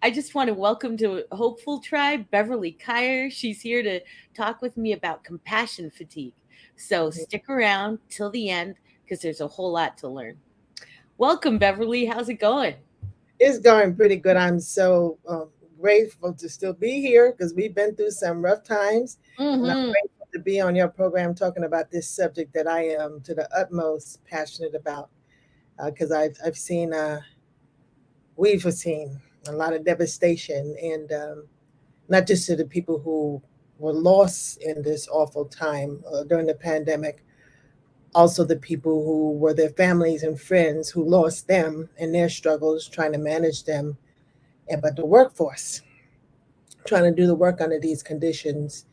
I just want to welcome to Hopeful Tribe Beverly Kyer. She's here to talk with me about compassion fatigue. So stick around till the end because there's a whole lot to learn. Welcome, Beverly. How's it going? It's going pretty good. I'm so grateful to still be here because we've been through some rough times, and I'm Mm-hmm. grateful to be on your program talking about this subject that I am to the utmost passionate about. Because I've seen we've seen a lot of devastation, and not just to the people who were lost in this awful time during the pandemic, also the people who were their families and friends who lost them and their struggles trying to manage them, and but the workforce trying to do the work under these conditions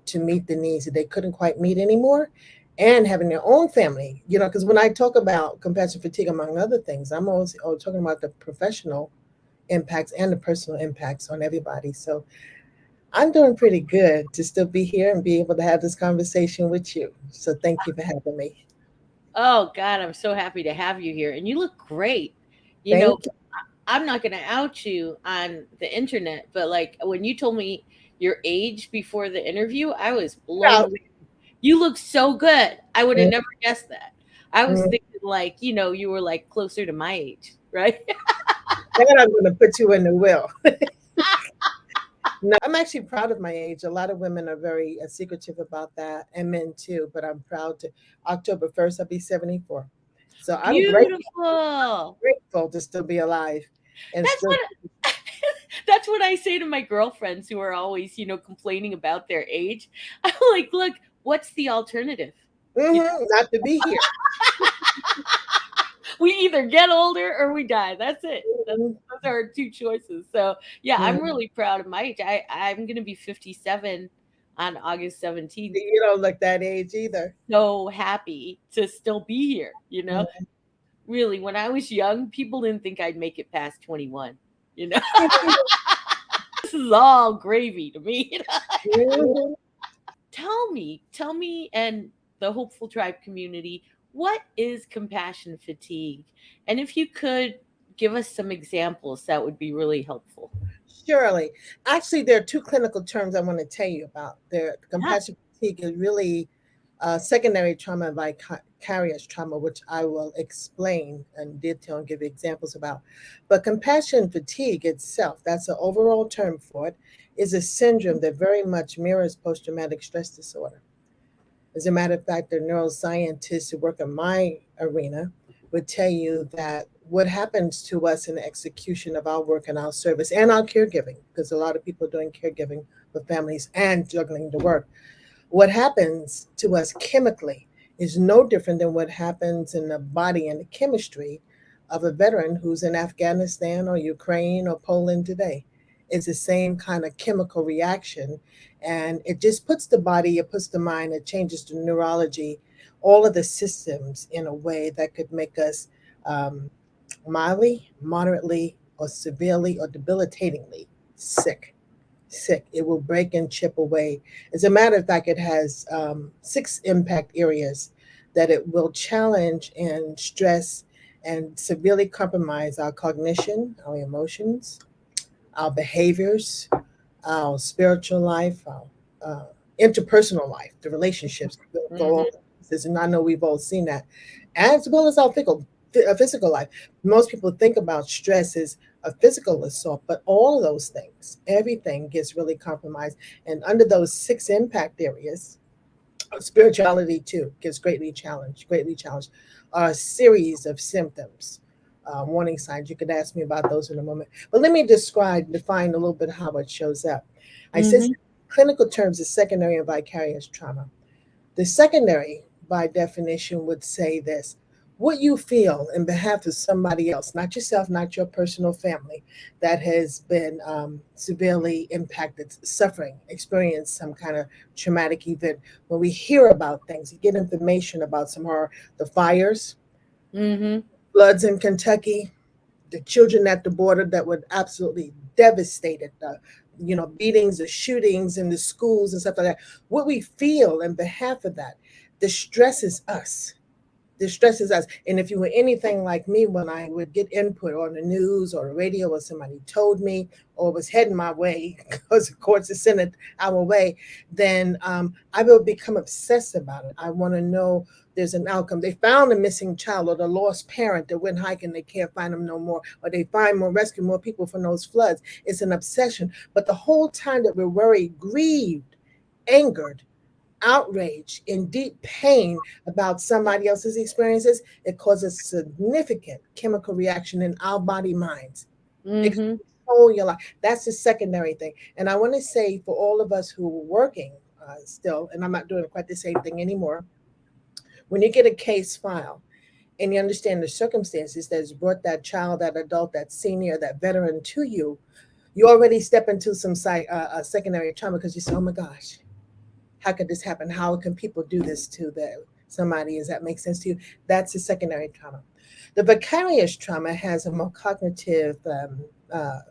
to meet the needs that they couldn't quite meet anymore, and having their own family. Because when I talk about compassion fatigue, among other things, I'm always talking about the professional impacts and the personal impacts on everybody. So I'm doing pretty good to still be here and be able to have this conversation with you. So thank you for having me. Oh, God, I'm so happy to have you here. And you look great. You know, Thank you. I'm not going to out you on the internet, but like when you told me your age before the interview, I was blown Now, away. You look so good. I would have mm, never guessed that. I was mm, thinking like, you were like closer to my age, right? then I'm going to put you in the will. No, I'm actually proud of my age. A lot of women are very secretive about that, and men too. But I'm proud to. October 1st, I'll be 74. So I'm Beautiful. grateful to still be alive, and That's still. what that's what I say to my girlfriends who are always, complaining about their age. I'm like, look, what's the alternative? You Not to be here. we either get older or we die. That's it. Mhm, Those are our two choices. So yeah, I'm mhm. really proud of my age. I'm gonna be 57 on August 17th. You don't look that age either. So happy to still be here. Mhm. Really, when I was young, people didn't think I'd make it past 21. You know, this is all gravy to me. Mhm. Tell me, and the Hopeful Tribe community, what is compassion fatigue? And if you could give us some examples, that would be really helpful. Surely. Actually, there are two clinical terms I want to tell you about. Yeah. Compassion fatigue is really secondary trauma and vicarious trauma, which I will explain in detail and give you examples about. But compassion fatigue itself, that's an overall term for it, is a syndrome that very much mirrors post traumatic stress disorder. As a matter of fact, the neuroscientists who work in my arena would tell you that what happens to us in the execution of our work and our service and our caregiving, because a lot of people are doing caregiving for families and juggling the work, what happens to us chemically is no different than what happens in the body and the chemistry of a veteran who's in Afghanistan or Ukraine or Poland today. It's the same kind of chemical reaction. And it just puts the body, it puts the mind, it changes the neurology, all of the systems in a way that could make us um, mildly, moderately, or severely or debilitatingly sick. Sick. It will break and chip away. As a matter of fact, it has 6 impact areas that it will challenge and stress and severely compromise our cognition, our emotions, our behaviors, our spiritual life, our interpersonal life, the relationships go all Hmm. this. And I know we've all seen that, as well as our physical life. Most people think about stress as a physical assault, but all of those things, everything gets really compromised. And under those 6 impact areas, spirituality too gets greatly challenged. A series of symptoms, warning signs. You could ask me about those in a moment. But let me define a little bit how it shows up. I said Hmm. clinical terms is secondary and vicarious trauma. The secondary, by definition, would say this: what you feel in behalf of somebody else, not yourself, not your personal family, that has been severely impacted, suffering, experienced some kind of traumatic event. When we hear about things, you get information about some horror, the fires, Hmm. floods in Kentucky, the children at the border that were absolutely devastated, the beatings, the shootings in the schools and stuff like that. What we feel in behalf of that distresses us, distresses us. And if you were anything like me, when I would get input on the news or the radio, or somebody told me, or was heading my way, because the courts are sending it our way, then I will become obsessed about it. I want to know there's an outcome. They found a missing child or the lost parent that went hiking, they can't find them no more, or they find more, rescue more people from those floods. It's an obsession. But the whole time that we're worried, grieved, angered, outrage, in deep pain about somebody else's experiences, it causes significant chemical reaction in our body minds. It can Mm-hmm. control your life. That's the secondary thing. And I want to say for all of us who are working still, and I'm not doing quite the same thing anymore, when you get a case file and you understand the circumstances that's brought that child, that adult, that senior, that veteran to you, you already step into some secondary trauma, because you say, oh my gosh, how could this happen? How can people do this to somebody? Does that make sense to you? That's a secondary trauma. The vicarious trauma has a more cognitive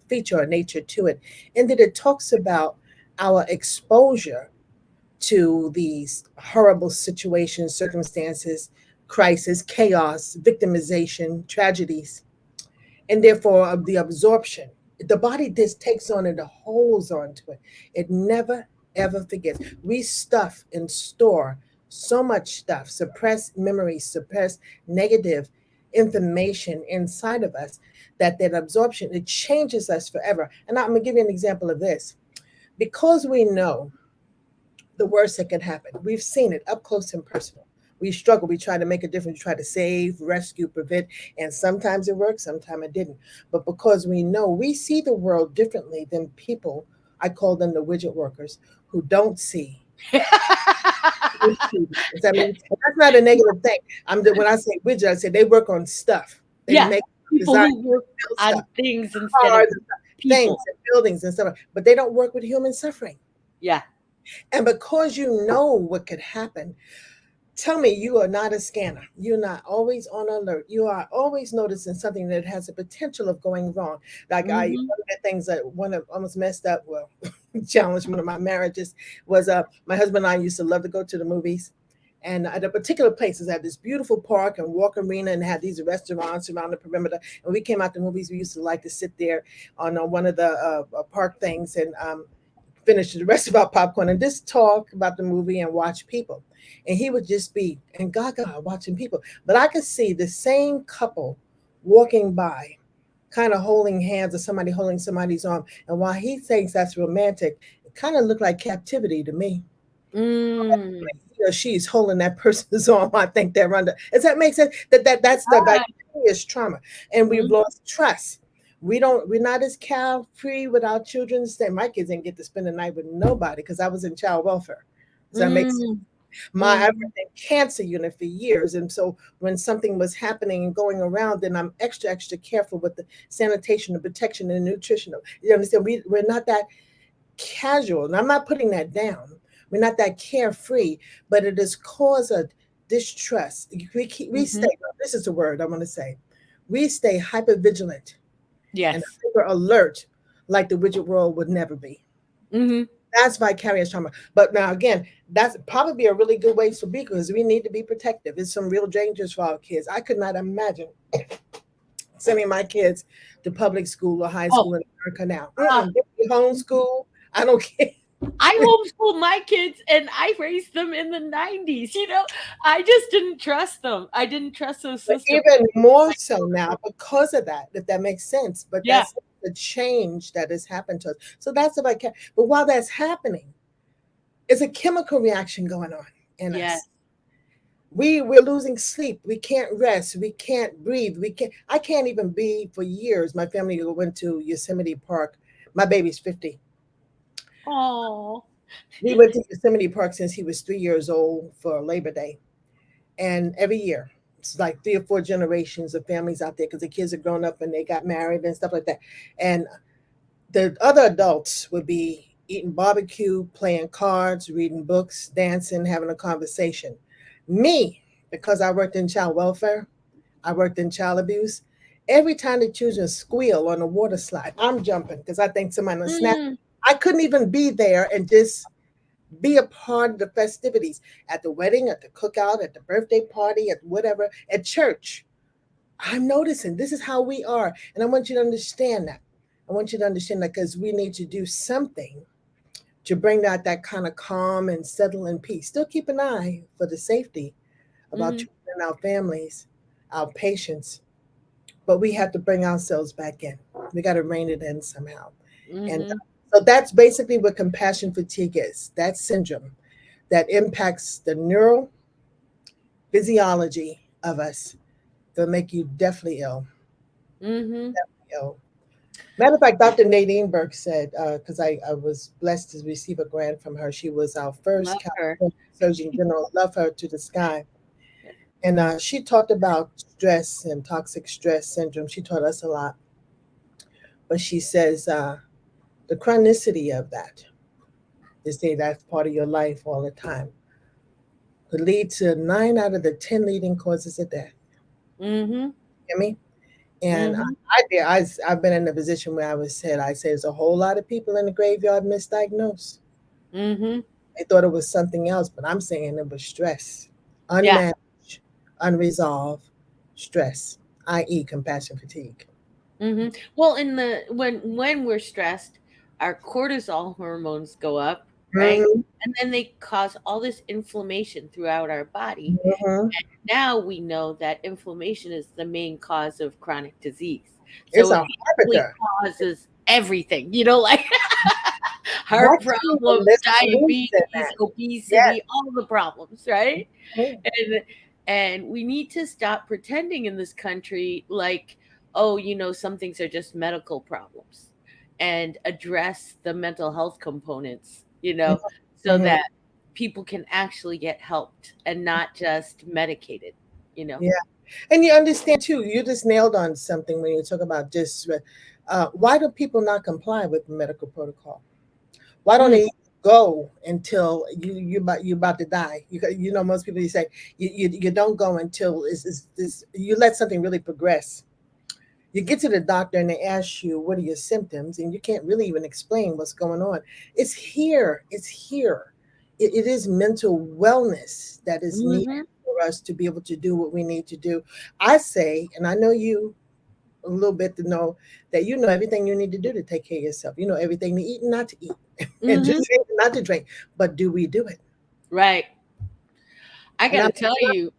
feature or nature to it, in that it talks about our exposure to these horrible situations, circumstances, crisis, chaos, victimization, tragedies, and therefore of the absorption. The body just takes on it, holds on to it. It never ever forgets. We stuff and store so much stuff, suppressed memories, suppressed negative information inside of us, that absorption, it changes us forever. And I'm gonna give you an example of this. Because we know the worst that could happen, we've seen it up close and personal. We struggle, we try to make a difference, try to save, rescue, prevent, and sometimes it works, sometimes it didn't. But because we know, we see the world differently than people, I call them the widget workers, who don't see. Does that mean that's not a negative thing? When I say widget, I say they work on stuff. They Yeah. make People design, who work build on stuff, things instead of cars, things, people. and buildings and stuff, but they don't work with human suffering. Yeah. And because you know what could happen, tell me you are not a scanner. You're not always on alert. You are always noticing something that has the potential of going wrong. Like Mm-hmm. one of the things that one of almost messed up, well, challenged one of my marriages was my husband and I used to love to go to the movies. And at a particular places had this beautiful park and walk arena and had these restaurants around the perimeter. And we came out the movies. We used to like to sit there on one of the park things and finish the rest of our popcorn and just talk about the movie and watch people. And he would just be and gaga watching people. But I could see the same couple walking by, kind of holding hands or somebody holding somebody's arm. And while he thinks that's romantic, it kind of looked like captivity to me. Mm. He or she's holding that person's arm. I think they're under. Does that make sense? That's the Ah. vicarious trauma, and we've Mhm. lost trust. We're not as carefree with our children. Say my kids didn't get to spend the night with nobody because I was in child welfare. Does that make sense? Mm. I was Mhm. in cancer unit for years, and so when something was happening and going around, then I'm extra careful with the sanitation, the protection, and the nutrition. You understand? We're not that casual, and I'm not putting that down. We're not that carefree, but it has caused a distrust. We stay. Mhm. This is the word I want to say. We stay hyper vigilant and Yes. hyper alert, like the widget world would never be. Mhm. That's vicarious trauma. But now again, that's probably a really good way to be, because we need to be protective. It's some real dangers for our kids. I could not imagine sending my kids to public school or high Oh, school in America now. uh, Give me homeschool. I don't care. I homeschooled my kids and I raised them in the 90s. I just didn't trust them. I didn't trust those But systems. even more so now because of that, if that makes sense. But Yeah. that's the change that has happened to us. So that's about. But while that's happening, it's a chemical reaction going on in Yeah. us. We're losing sleep. We can't rest. We can't breathe. We can't. I can't even be for years. My family went to Yosemite Park. My baby's 50. Oh. We went to Yosemite Park since he was 3 years old for Labor Day, and every year it's like 3 or 4 generations of families out there because the kids are grown up and they got married and stuff like that. And the other adults would be eating barbecue, playing cards, reading books, dancing, having a conversation. Me, because I worked in child welfare, I worked in child abuse. Every time the children squeal on a water slide, I'm jumping because I think somebody will snap. Mm. I couldn't even be there and just Be a part of the festivities at the wedding, at the cookout, at the birthday party, at whatever, at church. I'm noticing this is how we are. And I want you to understand that. I want you to understand that because we need to do something to bring out that kind of calm and settle and peace. Still keep an eye for the safety of our Mhm. children and our families, our patients, but we have to bring ourselves back in. We got to rein it in somehow. And Mhm. so that's basically what compassion fatigue is. That syndrome that impacts the neural physiology of us. It'll make you definitely ill. Mhm. Ill. Matter of fact, Dr. Nadine Burke said, because I was blessed to receive a grant from her. She was our first Love her. California Surgeon General. Love her to the sky. And she talked about stress and toxic stress syndrome. She taught us a lot. But she says the chronicity of that, to say that's part of your life all the time, could lead to 9 out of the 10 leading causes of death. Mhm. Hear me? And Mhm. I've been in a position where I say there's a whole lot of people in the graveyard misdiagnosed. Mhm. They thought it was something else, but I'm saying it was stress, Yeah. unmanaged, unresolved stress, i.e., compassion fatigue. Well, in the when we're stressed, our cortisol hormones go up, right? Mm-hmm, And then they cause all this inflammation throughout our body. mm-hmm. Now we know that inflammation is the main cause of chronic disease. It's So a it basically harbinger. causes everything, like heart That's the problems, list of weeds in diabetes, that. Yes. obesity, all the problems, right? Mhm. And we need to stop pretending in this country like, oh, some things are just medical problems, and address the mental health components, so Mhm. that people can actually get helped and not just medicated, you know. Yeah. And you understand too, you just nailed on something when you talk about just why do people not comply with the medical protocol? Why don't Mm, they go until you about to die? Most people you say you don't go until you let something really progress. You get to the doctor and they ask you what are your symptoms, and you can't really even explain what's going on. It's here. It's here. It is mental wellness that is needed mhm. for us to be able to do what we need to do. I say, and I know you a little bit to know that you know everything you need to do to take care of yourself. You know everything to eat and not to eat, and Mhm. just not to drink. But do we do it? Right. I And got I'm to tell you,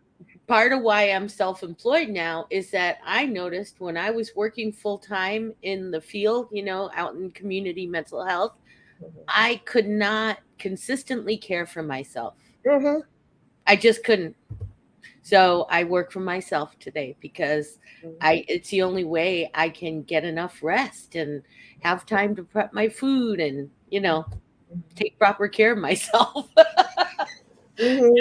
part of why I'm self-employed now is that I noticed when I was working full time in the field, out in community mental health, I could not consistently care for myself. hmm I just couldn't. So I work for myself today because it's the only way I can get enough rest and have time to prep my food and, take proper care of myself. hmm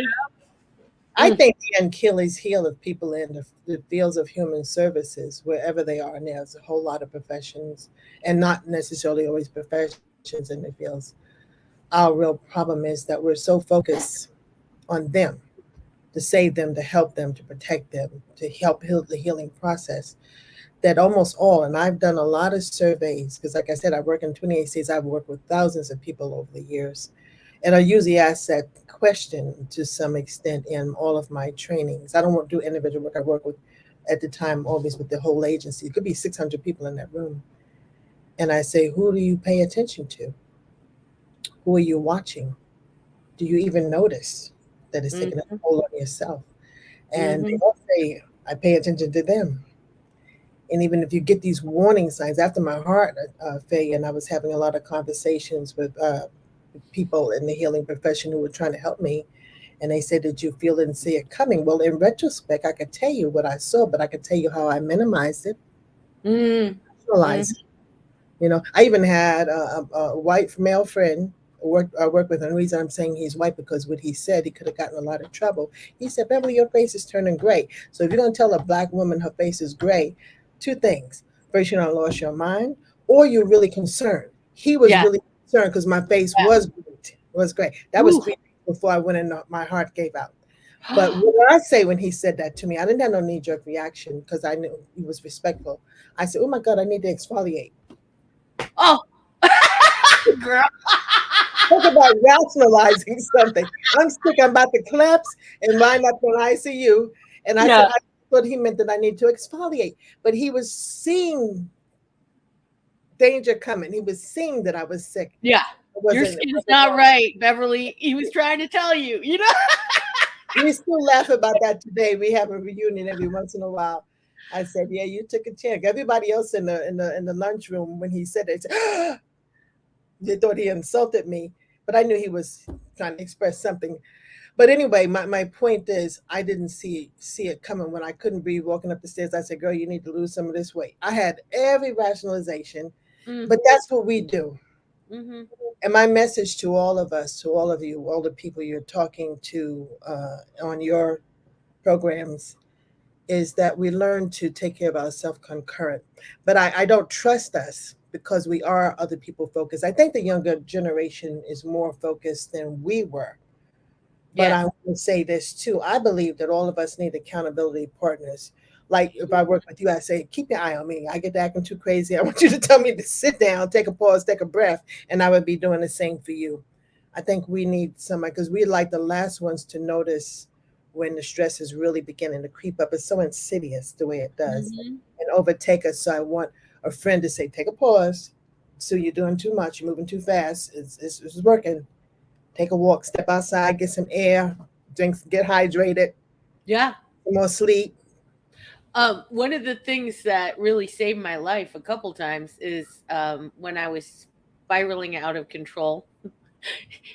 I Mm, think the Achilles heel of people in the fields of human services, wherever they are, and there's a whole lot of professions, and not necessarily always professions in the fields. Our real problem is that we're so focused on them, to save them, to help them, to protect them, to help heal the healing process, that almost all, and I've done a lot of surveys, because like I said, I work in 28 states, I've worked with thousands of people over the years. And I usually ask that question to some extent in all of my trainings. I don't do individual work. I work with, at the time, always with the whole agency. It could be 600 people in that room. And I say, who do you pay attention to? Who are you watching? Do you even notice that it's taking a mhm, toll on yourself? And they mhm. all say, I pay attention to them. And even if you get these warning signs after my heart failure, and I was having a lot of conversations with people in the healing profession who were trying to help me, and they said, did you feel it and see it coming? Well, in retrospect, I could tell you what I saw, but I could tell you how I minimized it, Mm, rationalized mhm. it. I even had a white male friend. I work with him. The reason I'm saying he's white because what he said, he could have gotten a lot of trouble. He said, Beverly, your face is turning gray. So if you're going to tell a black woman her face is gray, two things. First, you don't lost your mind, or you're really concerned. He was Yeah. really concerned because my face Yeah. was great, was great. That was Ooh. 3 days before I went in, my heart gave out. But what did I say when he said that to me? I didn't have no knee jerk reaction because I knew he was respectful. I said, oh my God, I need to exfoliate. Oh, girl. Talk about rationalizing something. I'm sick. I'm about to collapse and wind up in ICU. And I said, Yeah, I thought he meant that I need to exfoliate. But he was seeing danger coming. He was seeing that I was sick. yeah. It Your wasn't, it skin's wasn't not normal. right, Beverly. He was trying to tell you, you know? We still laugh about that today. We have a reunion every once in a while. I said, "Yeah, you took a chance." Everybody else in the lunchroom when he said it, they thought he insulted me, but I knew he was trying to express something. But anyway, my point is, I didn't see it coming when I couldn't breathe walking up the stairs. I said, "Girl, you need to lose some of this weight." I had every rationalization, Mm, but that's what we do. hmm. And my message to all of us, to all of you, all the people you're talking to on your programs, is that we learn to take care of ourselves concurrent. But I don't trust us because we are other people focused. I think the younger generation is more focused than we were. But I Yes. want to say this too. I believe that all of us need accountability partners. Like if I work with you, I say, keep your eye on me. I get to acting too crazy. I want you to tell me to sit down, take a pause, take a breath. And I would be doing the same for you. I think we need somebody because we're like the last ones to notice when the stress is really beginning to creep up. It's so insidious the way it does Hmm. and overtake us. So I want a friend to say, take a pause. So you're doing too much, you're moving too fast. It's working. Take a walk, step outside, get some air, drink, get hydrated, Yeah. some more sleep. One of the things that really saved my life a couple times is when I was spiraling out of control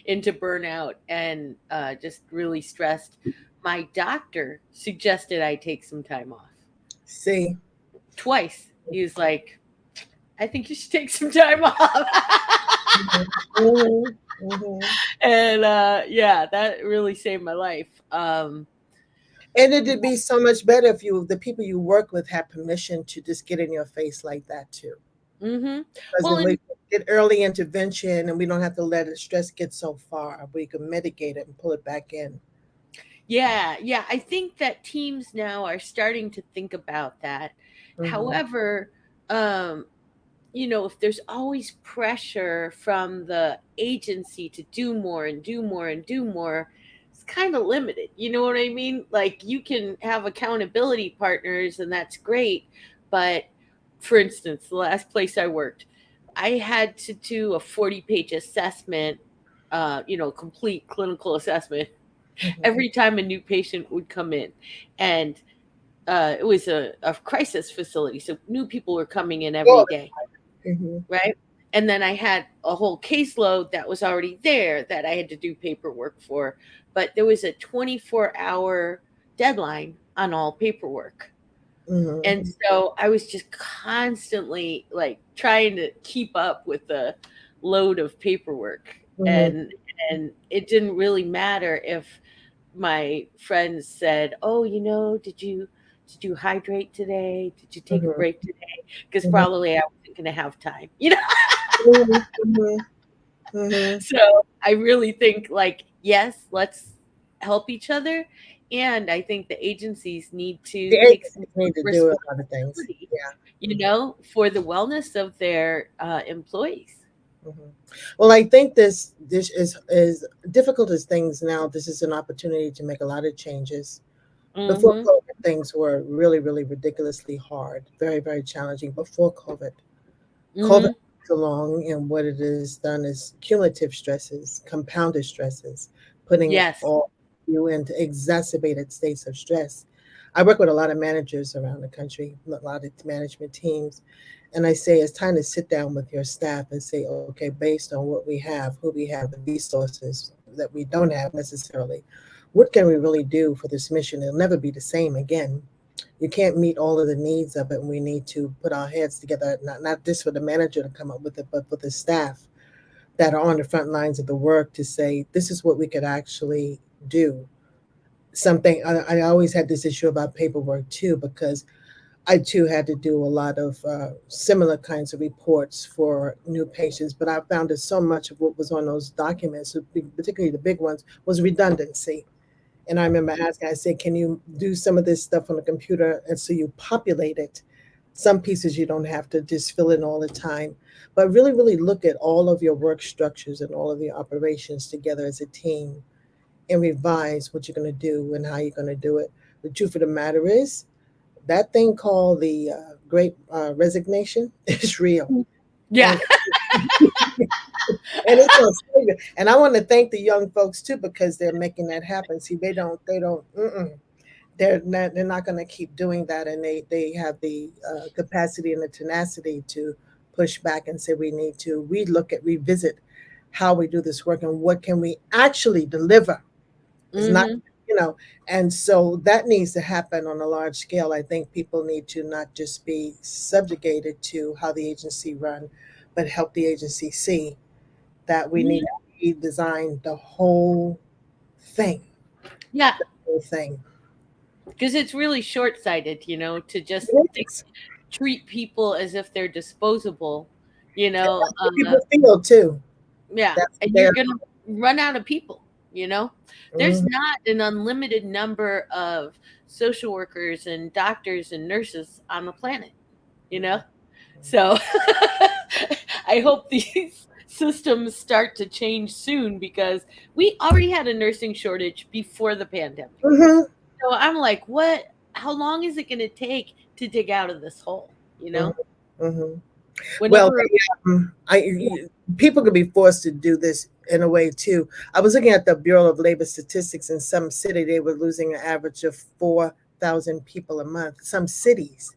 into burnout and just really stressed. My doctor suggested I take some time off See. twice. He was like, I think you should take some time off. Hmm. Hmm. And yeah, that really saved my life. And it'd be so much better if you, the people you work with, had permission to just get in your face like that too. Hmm. Because Well, then and we get early intervention, and we don't have to let the stress get so far. We can mitigate it and pull it back in. yeah, yeah, I think that teams now are starting to think about that. Hmm. However, um, if there's always pressure from the agency to do more and do more and do more, it's kind of limited. You know what I mean? Like you can have accountability partners and that's great, but for instance, the last place I worked, I had to do a 40-page assessment, complete clinical assessment Hmm. every time a new patient would come in. And it was a crisis facility. So new people were coming in every All day, the time. Hmm. right? And then I had a whole caseload that was already there that I had to do paperwork for. But there was a 24-hour deadline on all paperwork. Hmm. And so I was just constantly like trying to keep up with the load of paperwork. Hmm. And it didn't really matter if my friends said, "Oh, did you hydrate today? Did you take a Hmm. break today?" Because Hmm. probably I wasn't going to have time. Hmm. Hmm. Hmm. So I really think, like, yes, let's help each other, and I think the agencies need The to take some agencies need to do a lot of things. responsibility, Yeah. for the wellness of their employees. Mhm. Well, I think this is difficult as things now. This is an opportunity to make a lot of changes. Before Hmm. COVID, things were really, really ridiculously hard, very, very challenging. Before COVID, COVID Hmm. comes along, and what it has done is cumulative stresses, compounded stresses, putting Yes. all you into exacerbated states of stress. I work with a lot of managers around the country, a lot of management teams, and I say it's time to sit down with your staff and say, okay, based on what we have, who we have, the resources that we don't have necessarily, what can we really do for this mission? It'll never be the same again. You can't meet all of the needs of it, and we need to put our heads together, not just for the manager to come up with it, but for the staff that are on the front lines of the work to say, this is what we could actually do. Something I always had this issue about paperwork too, because I too had to do a lot of similar kinds of reports for new patients, but I found that so much of what was on those documents, particularly the big ones, was redundancy. And I remember asking, I said, can you do some of this stuff on the computer and so you populate it Some pieces you don't have to just fill in all the time, but really, really look at all of your work structures and all of your operations together as a team and revise what you're going to do and how you're going to do it. The truth of the matter is, that thing called the great resignation is real. Yeah. And and it's gonna save you. And I want to thank the young folks too because they're making that happen. See, they don't. They're not going to keep doing that, and they have the capacity and the tenacity to push back and say we need to revisit how we do this work and what can we actually deliver. It's not, Mm-hmm. you know, and so that needs to happen on a large scale. I think people need to not just be subjugated to how the agency run, but help the agency see that we need Hmm. to redesign the whole thing, Yeah. whole thing. Because it's really short sighted, to just It is. treat people as if they're disposable, you And know. that's what people feel too. Yeah. That's And you're their. going to run out of people. There's Mhm. not an unlimited number of social workers and doctors and nurses on the planet. So I hope these systems start to change soon because we already had a nursing shortage before the pandemic. Mhm. So I'm like, what? How long is it going to take to dig out of this hole? Mhm. Mhm. Well, Whenever, yeah. people could be forced to do this in a way too. I was looking at the Bureau of Labor Statistics in some city. They were losing an average of 4,000 people a month. Some cities,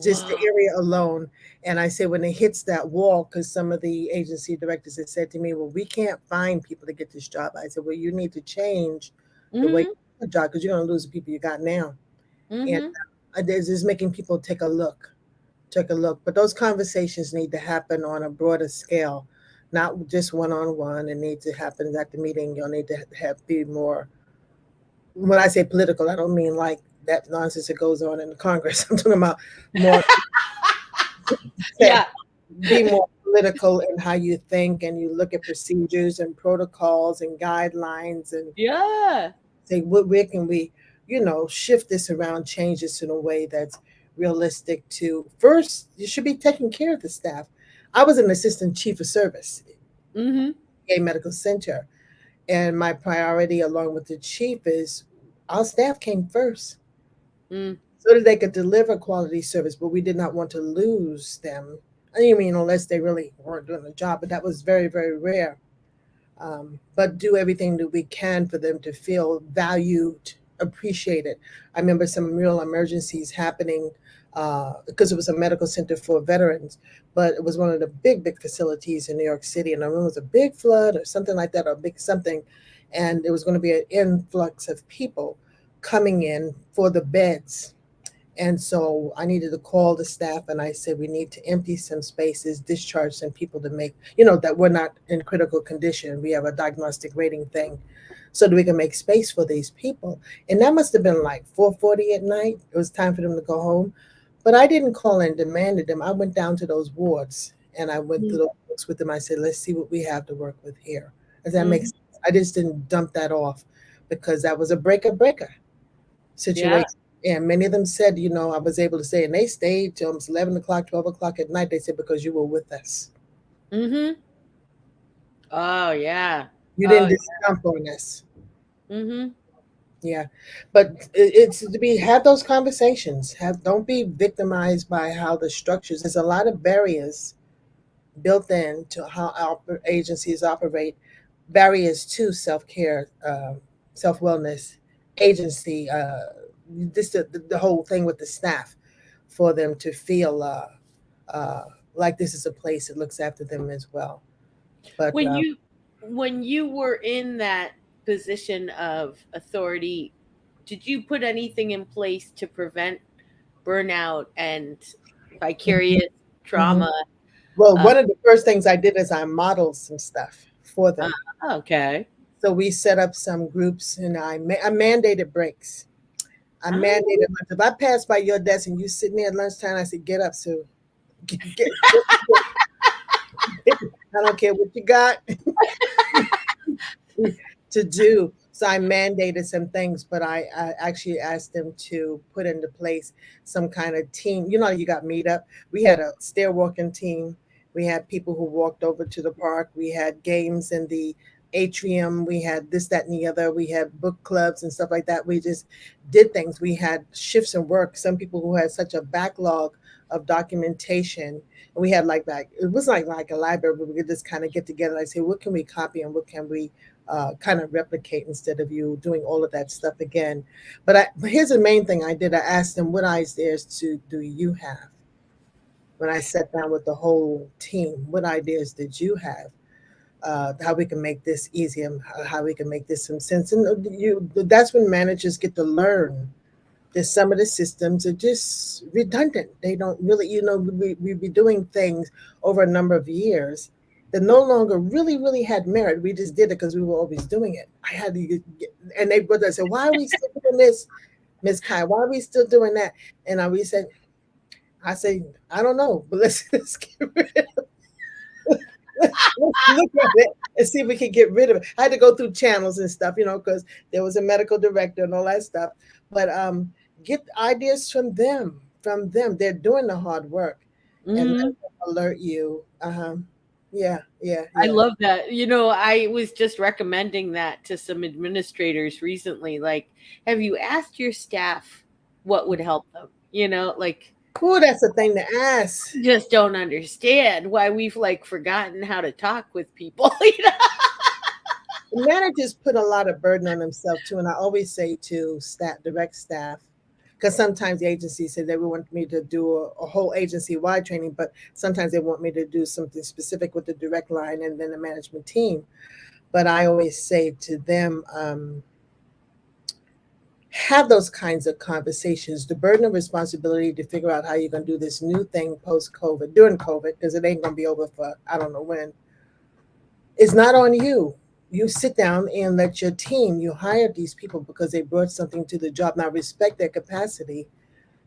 just the Whoa. area alone. And I say when it hits that wall, because some of the agency directors have said to me, "Well, we can't find people to get this job." I said, "Well, you need to change the way you Mm-hmm. do the job because you're going to lose the people you got now." And Mm-hmm. there's just making people take a look. But those conversations need to happen on a broader scale, not just one on one. It needs to happen at the meeting. You'll need to have be more. When I say political, I don't mean like that nonsense that goes on in the Congress. I'm talking about more say Yeah. be more political in how you think and you look at procedures and protocols and guidelines and Yeah. say where can we, shift this around, change this in a way that's realistic to first, you should be taking care of the staff. I was an assistant chief of service Mm-hmm. at a medical center, and my priority along with the chief is our staff came first Mm. so that they could deliver quality service, but we did not want to lose them. I mean, unless they really weren't doing the job, but that was very, very rare. But do everything that we can for them to feel valued, appreciated. I remember some real emergencies happening because it was a medical center for veterans, but it was one of the big, big facilities in New York City. And I remember it was a big flood or something like that, or a big something. And there was going to be an influx of people coming in for the beds, and so I needed to call the staff and I said, we need to empty some spaces, discharge some people to make, that we're not in critical condition. We have a diagnostic rating thing so that we can make space for these people. And that must have been like 4:40 at night. It was time for them to go home. But I didn't call and demanded them. I went down to those wards and I went through Mm-hmm. those books with them. I said, let's see what we have to work with here. Does that make Mm-hmm. sense? I just didn't dump that off because that was a breaker Yeah. situation. And many of them said, I was able to stay, and they stayed till almost 11 o'clock, 12 o'clock at night. They said, because you were with us. Mm-hmm. Oh yeah. You Oh didn't yeah. just dump on us. Mm-hmm. Yeah. But it's to be, have those conversations. Don't be victimized by how the structures, there's a lot of barriers built in to how our agencies operate, barriers to self-care, self-wellness, agency, just the whole thing with the staff for them to feel uh, like this is a place that looks after them as well. But When you were in that position of authority, did you put anything in place to prevent burnout and vicarious mhm. trauma? Well, Uh, one of the first things I did is I modeled some stuff for uh, them. okay. So we set up some groups, and I mandated breaks. I Oh, mandated lunch. If I pass by your desk and you sitting there at lunchtime, I said, "Get up, Sue. Get, I don't care what you got to do." So I mandated some things, but I actually asked them to put into place some kind of team. You know, you got meetup. We had a stair walking team. We had people who walked over to the park. We had games in the atrium. We had this, that, and the other. We had book clubs and stuff like that. We just did things. We had shifts in work. Some people who had such a backlog of documentation. And we had like it was like a library where we could just kind of get together and say, what can we copy and what can we kind of replicate instead of you doing all of that stuff again. But here's the main thing I did. I asked them, what ideas do you have? When I sat down with the whole team, what ideas did you have? How we can make this easier, how we can make this some sense. And that's when managers get to learn that some of the systems are just redundant. They don't really, we be doing things over a number of years that no longer really had merit. We just did it because we were always doing it. I had to get, and they would say, why are we still doing this, Miss Kyer? Why are we still doing that? And I say, I don't know, but let's get rid of let's look at it and see if we can get rid of it. I had to go through channels and stuff, because there was a medical director and all that stuff. But get ideas from them. From them, they're doing the hard work, and let Mhm. them alert you. Yeah, yeah, I yeah. love that. I was just recommending that to some administrators recently. Like, have you asked your staff what would help them? Like, Ooh, that's a thing to ask. just don't understand why we've like forgotten how to talk with people. Managers put a lot of burden on themselves too, and I always say to staff, direct staff, because sometimes the agency said they would want me to do a whole agency-wide training, but sometimes they want me to do something specific with the direct line and then the management team. But I always say to them, have those kinds of conversations. The burden of responsibility to figure out how you're going to do this new thing post-COVID, during COVID, because it ain't going to be over for I don't know when, is not on you. You sit down and let your team, you hired these people because they brought something to the job. Now respect their capacity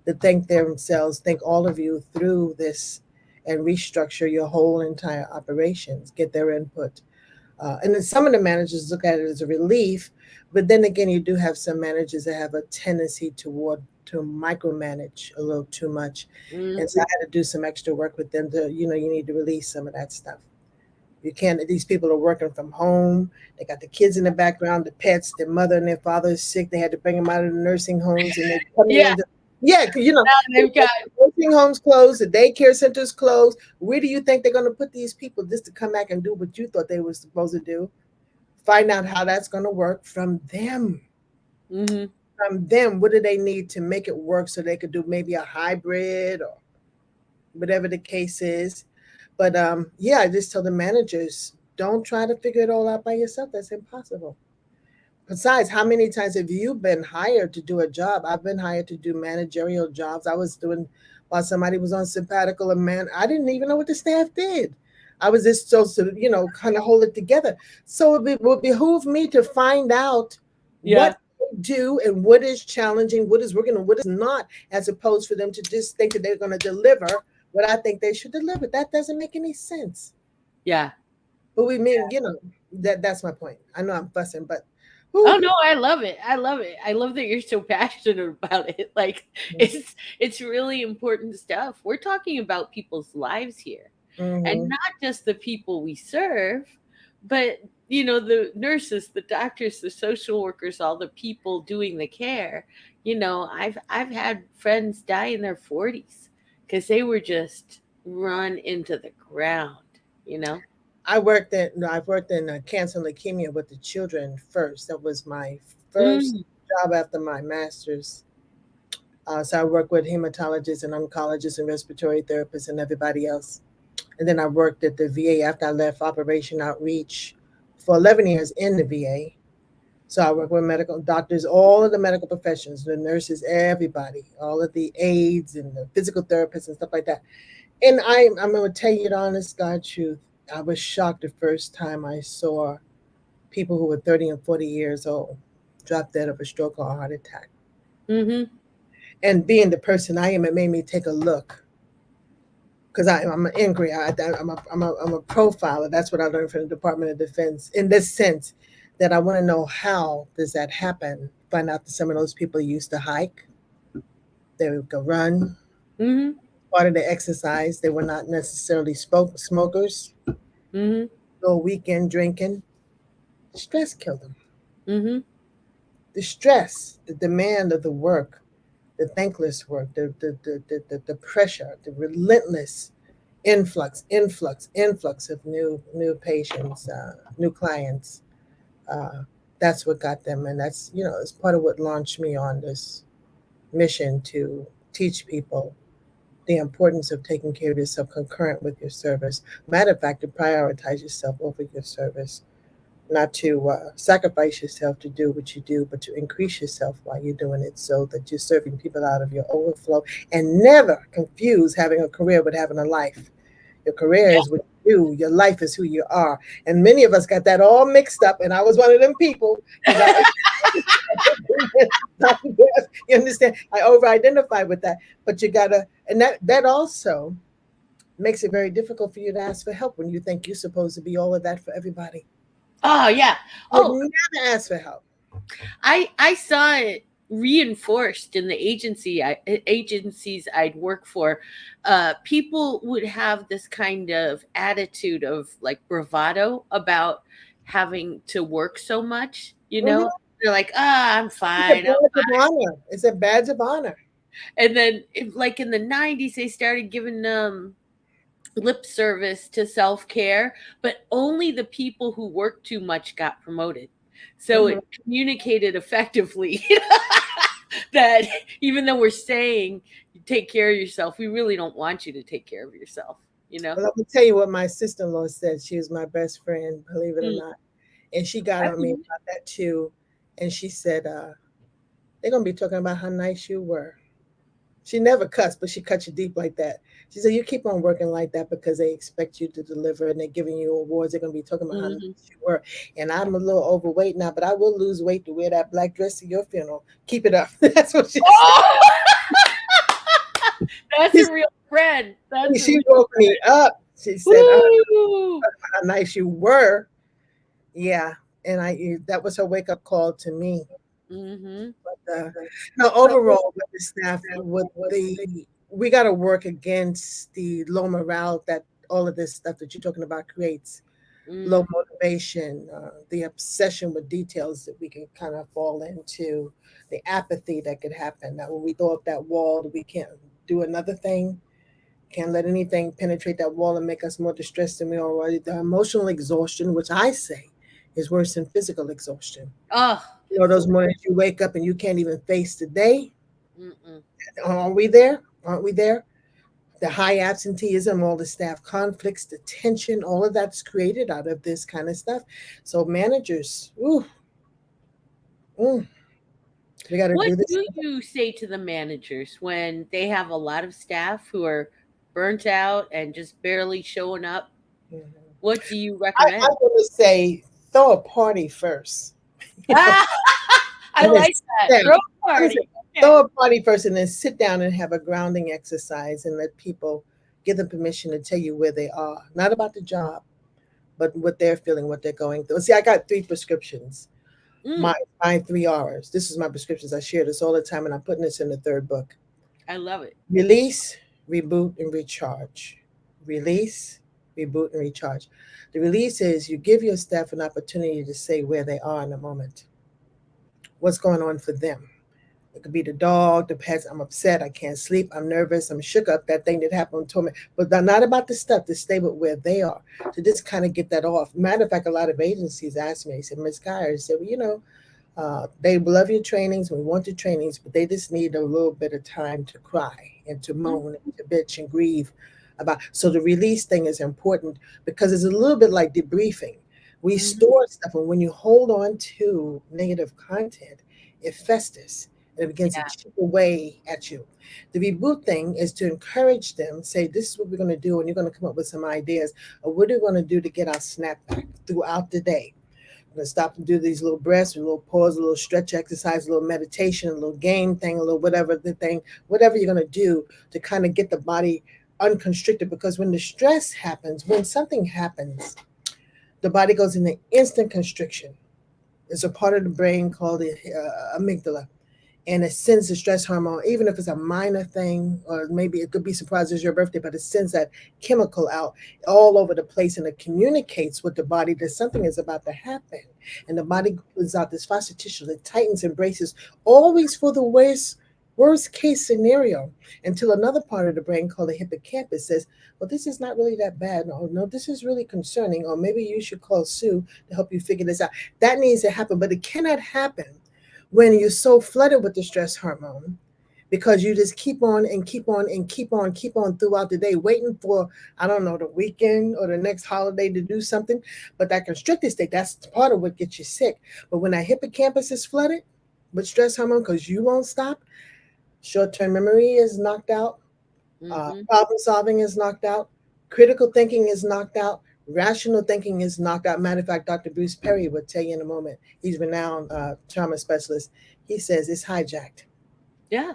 to think themselves, think all of you through this and restructure your whole entire operations, get their input. And then some of the managers look at it as a relief, but then again, you do have some managers that have a tendency to micromanage a little too much. Mm, And so I had to do some extra work with them to, you need to release some of that stuff. You can't, these people are working from home. They got the kids in the background, the pets, their mother and their father is sick. They had to bring them out of the nursing homes and they're coming yeah, in. Yeah, now they've got. the nursing homes closed, the daycare centers closed. Where do you think they're going to put these people just to come back and do what you thought they were supposed to do? Find out how that's going to work from them. Hmm. From them, what do they need to make it work so they could do maybe a hybrid or whatever the case is. But yeah, I just tell the managers, don't try to figure it all out by yourself. That's impossible. Besides, how many times have you been hired to do a job? I've been hired to do managerial jobs. I was doing while somebody was on sabbatical, and man, I didn't even know what the staff did. I was just supposed to, kind of hold it together. So it would behoove me to find out Yeah, what they do and what is challenging, what is working, and what is not, as opposed for them to just think that they're going to deliver what I think they should deliver. That doesn't make any sense. yeah. But we mean, that's my point. I know I'm fussing, but Oh whew, no, I love it. I love it. I love that you're so passionate about it. Like, it's really important stuff. We're talking about people's lives here. And mm-hmm. not just the people we serve, but the nurses, the doctors, the social workers, all the people doing the care. I've had friends die in their 40s because they were just run into the ground, you know? I've worked in cancer and leukemia with the children first. That was my first Mm, job after my master's. So I worked with hematologists and oncologists and respiratory therapists and everybody else. And then I worked at the VA after I left Operation Outreach for 11 years in the VA. So I work with medical doctors, all of the medical professions, the nurses, everybody, all of the aides and the physical therapists and stuff like that. And I'm going to tell you the honest God truth. I was shocked the first time I saw people who were 30 and 40 years old drop dead of a stroke or a heart attack. mm-hmm. And being the person I am, it made me take a look because I'm an inquiry. I'm a profiler. That's what I learned from the Department of Defense in this sense. that I want to know how does that happen. Find out that some of those people used to hike, they would go run, Mhm. part of the exercise. They were not necessarily smokers, Mhm. go weekend drinking. Stress killed them. Mhm. The stress, the demand of the work, the thankless work, the pressure, the relentless influx of new patients, new clients. Uh, that's what got them, and that's it's part of what launched me on this mission to teach people the importance of taking care of yourself concurrent with your service. Matter of fact, to prioritize yourself over your service, not to sacrifice yourself to do what you do, but to increase yourself while you're doing it so that you're serving people out of your overflow, and never confuse having a career with having a life. Your career is what you do, your life is who you are. And many of us got that all mixed up, and I was one of them people because I you understand? I over identify with that, but you gotta, and that also makes it very difficult for you to ask for help when you think you're supposed to be all of that for everybody. Oh yeah. You Oh, would never ask for help. I saw it reinforced in the agencies I'd work for. People would have this kind of attitude of like bravado about having to work so much. Mhm. They're like, ah, I'm It's a fine. badge of honor. It's a badge of honor. And then, like in the '90s, they started giving lip service to self care, but only the people who worked too much got promoted. So Mhm. it communicated effectively that even though we're saying take care of yourself, we really don't want you to take care of yourself, you know? Well, let me tell you what my sister-in-law said. She was my best friend, believe it or Mm, not, and she got I on me believe about that too. And she said, "They're gonna be talking about how nice you were." She never cussed, but she cut you deep like that. She said, "You keep on working like that because they expect you to deliver and they're giving you awards. They're going to be talking about how nice Mhm. you were. And I'm a little overweight now, but I will lose weight to wear that black dress to your funeral. Keep it up." That's what she said. Oh, that's a real friend. That's a She real woke me up. She said, woo. how nice you were. Yeah. And that was her wake up call to me. Mhm. Uh, no, overall, with the staff, we got to work against the low morale that all of this stuff that you're talking about creates. Low Mm. motivation, the obsession with details that we can kind of fall into, the apathy that could happen. That when we throw up that wall, we can't do another thing, can't let anything penetrate that wall and make us more distressed than we already. The emotional exhaustion, which I say is worse than physical exhaustion. Oh, Those mornings you wake up and you can't even face the day. mm-mm. Are we there? Aren't we there? The high absenteeism, all the staff conflicts, the tension, all of that's created out of this kind of stuff. So managers, ooh, mm, we got to What do this. do you say to the managers when they have a lot of staff who are burnt out and just barely showing up? Mhm. What do you I'm recommend? going to say throw a party first, Ah, I and then like sit that. down. Throw a I'm gonna say, party. throw Okay. a party first, and then sit down and have a grounding exercise, and let people give them permission to tell you where they are, not about the job, but what they're feeling, what they're going through. See, I got 3 prescriptions. My Mm, my 3 R's. This is my prescriptions. I share this all the time, and I'm putting this in the third book. I love it. Release, reboot, and recharge. Release, reboot, and recharge. The release is you give your staff an opportunity to say where they are in the moment, what's going on for them. It could be the dog, the pets. I'm upset. I can't sleep. I'm nervous. I'm shook up. That thing that happened told me, but not about the stuff. To stay with where they are. To just kind of get that off. Matter of fact, a lot of agencies asked me. They said, "Miss Kyer," said, "Well, they love your trainings. We want your trainings, but they just need a little bit of time to cry and to Mm, moan and to bitch and grieve about." So the release thing is important because it's a little bit like debriefing. We mhm. store stuff, and when you hold on to negative content, it festers and it begins to Yeah. chip away at you. The reboot thing is to encourage them, say, "This is what we're going to do," and you're going to come up with some ideas of what are we going to do to get our snapback throughout the day. I'm gonna stop and do these little breaths, a little pause, a little stretch exercise, a little meditation, a little game thing, a little whatever the thing, whatever you're gonna do to kind of get the body unconstricted. Because when the stress happens, when something happens, the body goes into instant constriction. There's a part of the brain called the amygdala, and it sends the stress hormone, even if it's a minor thing, or maybe it could be surprised it's your birthday, but it sends that chemical out all over the place, and it communicates with the body that something is about to happen. And the body puts out this foster tissue that tightens and braces, always for the worst case scenario, until another part of the brain called the hippocampus says, well, this is not really that bad. No, this is really concerning, or maybe you should call Sue to help you figure this out. That needs to happen, but it cannot happen when you're so flooded with the stress hormone, because you just keep on and keep on and keep on throughout the day, waiting for, I don't know, the weekend or the next holiday to do something. But that constricted state, that's part of what gets you sick. But when that hippocampus is flooded with stress hormone because you won't stop, short-term memory is knocked out, Mm-hmm. problem solving is knocked out, critical thinking is knocked out, rational thinking is knocked out. Matter of fact, Dr. Bruce Perry will tell you in a moment. He's a renowned trauma specialist. He says it's hijacked. Yeah.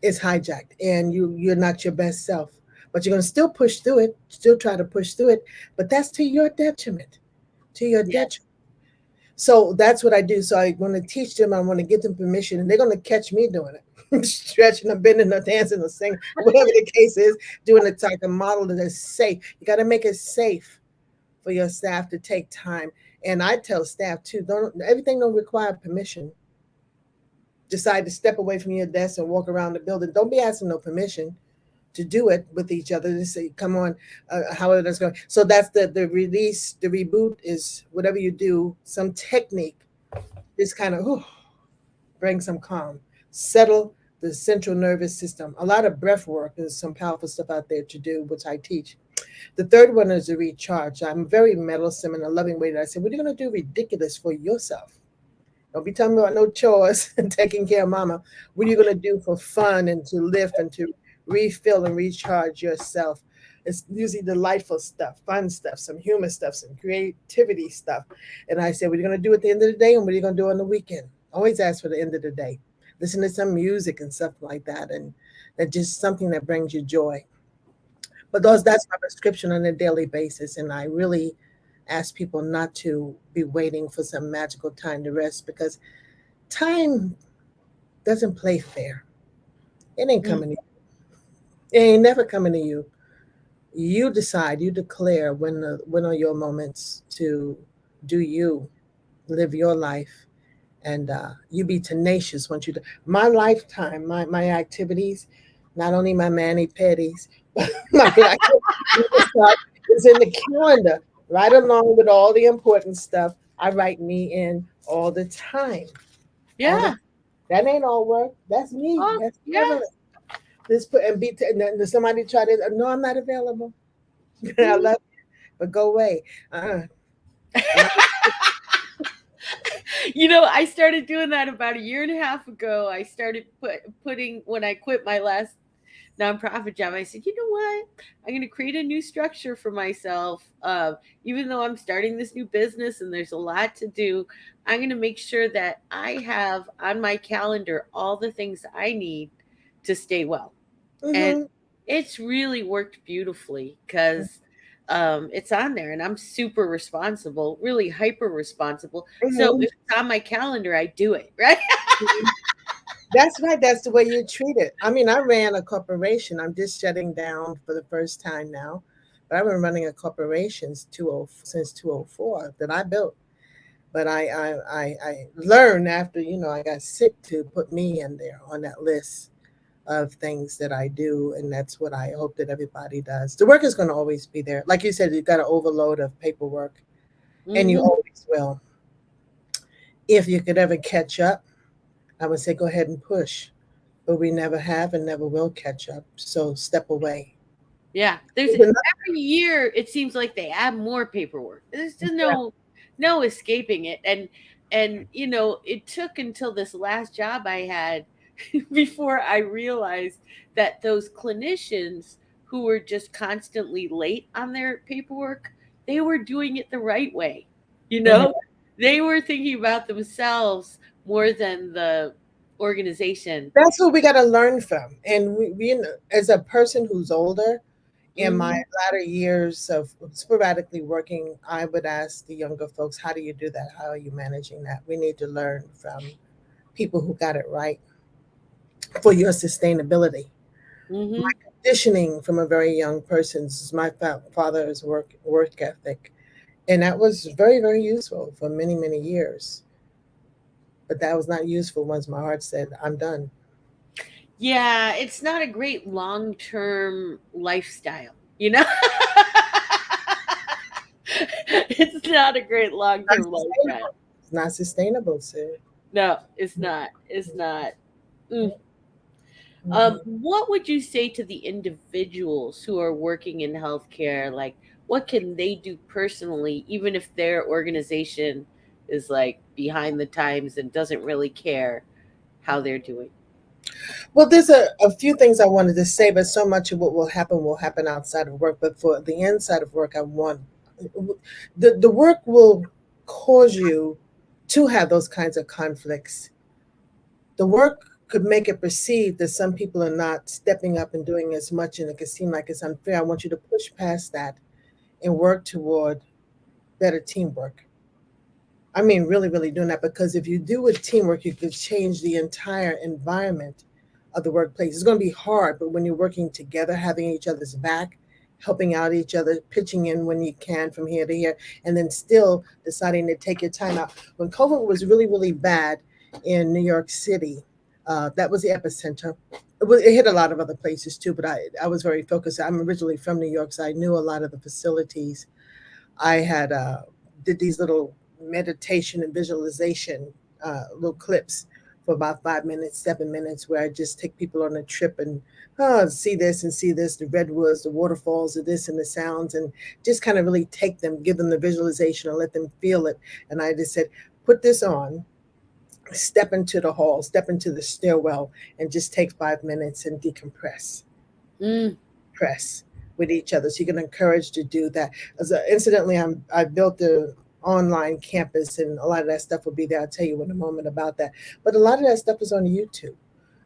It's hijacked, and you're not your best self. But you're gonna still push through it, still try to push through it, but that's to your detriment. To your Yeah. detriment. So that's what I do. So I want to teach them, I want to give them permission, and they're gonna catch me doing it. Stretching or bending or dancing or singing, whatever the case is, doing it like a model that is safe. You got to make it safe for your staff to take time. And I tell staff too, don't everything don't require permission. Decide to step away from your desk and walk around the building. Don't be asking no permission to do it with each other. Just say, come on, however that's going. So that's the release, the reboot is whatever you do, some technique, this kind of bring some calm, settle the central nervous system. A lot of breath work. There's some powerful stuff out there to do, which I teach. The third one is a recharge. I'm very meddlesome in a loving way that I say, what are you going to do ridiculous for yourself? Don't be telling me about no chores and taking care of mama. What are you going to do for fun and to lift and to refill and recharge yourself? It's usually delightful stuff, fun stuff, some humor stuff, some creativity stuff. And I say, what are you going to do at the end of the day and what are you going to do on the weekend? Always ask for the end of the day. Listen to some music and stuff like that. And that just something that brings you joy. But that's my prescription on a daily basis. And I really ask people not to be waiting for some magical time to rest, because time doesn't play fair. It ain't Mm. coming to you. It ain't never coming to you. You decide, you declare when are your moments to do you, live your life, and you be tenacious once you do. My lifetime, my activities, not only my mani pedis, but my life is in the calendar, right along with all the important stuff. I write me in all the time. All the Yeah. that ain't all work. That's me. Oh, That's yeah. Beverly. This put and be and then somebody try to no, I'm not available. I Mhm. love you, but go away. Not, I started doing that about a year and a half ago. I started putting when I quit my last nonprofit job. I said, you know what? I'm going to create a new structure for myself. Even though I'm starting this new business and there's a lot to do, I'm going to make sure that I have on my calendar all the things I need to stay well. And mm-hmm, it's really worked beautifully because it's on there and I'm super responsible, really hyper responsible. So mm-hmm. if it's on my calendar, I do it, right? That's right. That's the way you treat it. I mean, I ran a corporation. I'm just shutting down for the first time now, but I've been running a corporation since 2004 that I built. But I learned after I got sick to put me in there on that list of things that I do, and that's what I hope that everybody does. The work is going to always be there. Like you said, you've got an overload of paperwork, and you Hmm. always will. If you could ever catch up, I would say go ahead and push, but we never have and never will catch up. So step away. Yeah, there's There's enough- every year it seems like they add more paperwork. There's just yeah. no escaping it. And it took until this last job I had before I realized that those clinicians who were just constantly late on their paperwork, they were doing it the right way. You Mhm. know, they were thinking about themselves more than the organization. That's what we got to learn from. And as a person who's older, In my Mm-hmm. latter years of sporadically working, I would ask the younger folks, how do you do that? How are you managing that? We need to learn from people who got it right for your sustainability. My Mm-hmm. conditioning from a very young person is my father's work ethic, and that was very, very useful for many, many years. But that was not useful once my heart said, I'm done. Yeah, it's not a great long-term lifestyle, you know? It's not a great Not long-term lifestyle. sustainable. It's not sustainable, sir. No, it's not. It's not. Mm. Mhm. What would you say to the individuals who are working in healthcare? Like, what can they do personally, even if their organization is like behind the times and doesn't really care how they're doing? Well, there's a few things I wanted to say, but so much of what will happen outside of work. But for the inside of work, I want the work will cause you to have those kinds of conflicts. The work could make it perceived that some people are not stepping up and doing as much, and it could seem like it's unfair. I want you to push past that and work toward better teamwork. I mean, really, really doing that, because if you do with teamwork, you could change the entire environment of the workplace. It's going to be hard, but when you're working together, having each other's back, helping out each other, pitching in when you can from here to here, and then still deciding to take your time out. When COVID was really, really bad in New York City, that was the epicenter. It hit a lot of other places too, but I was very focused. I'm originally from New York, so I knew a lot of the facilities. I had did these little meditation and visualization little clips for about 5 minutes, 7 minutes, where I just take people on a trip and see this, the redwoods, the waterfalls, the this and the sounds, and just kind of really take them, give them the visualization, and let them feel it. And I just said, put this on, step into the hall, step into the stairwell, and just take 5 minutes and decompress Mm. press with each other. So you can encourage to do that. Incidentally, I built the online campus, and a lot of that stuff will be there. I'll tell you in a moment about that. But a lot of that stuff is on YouTube,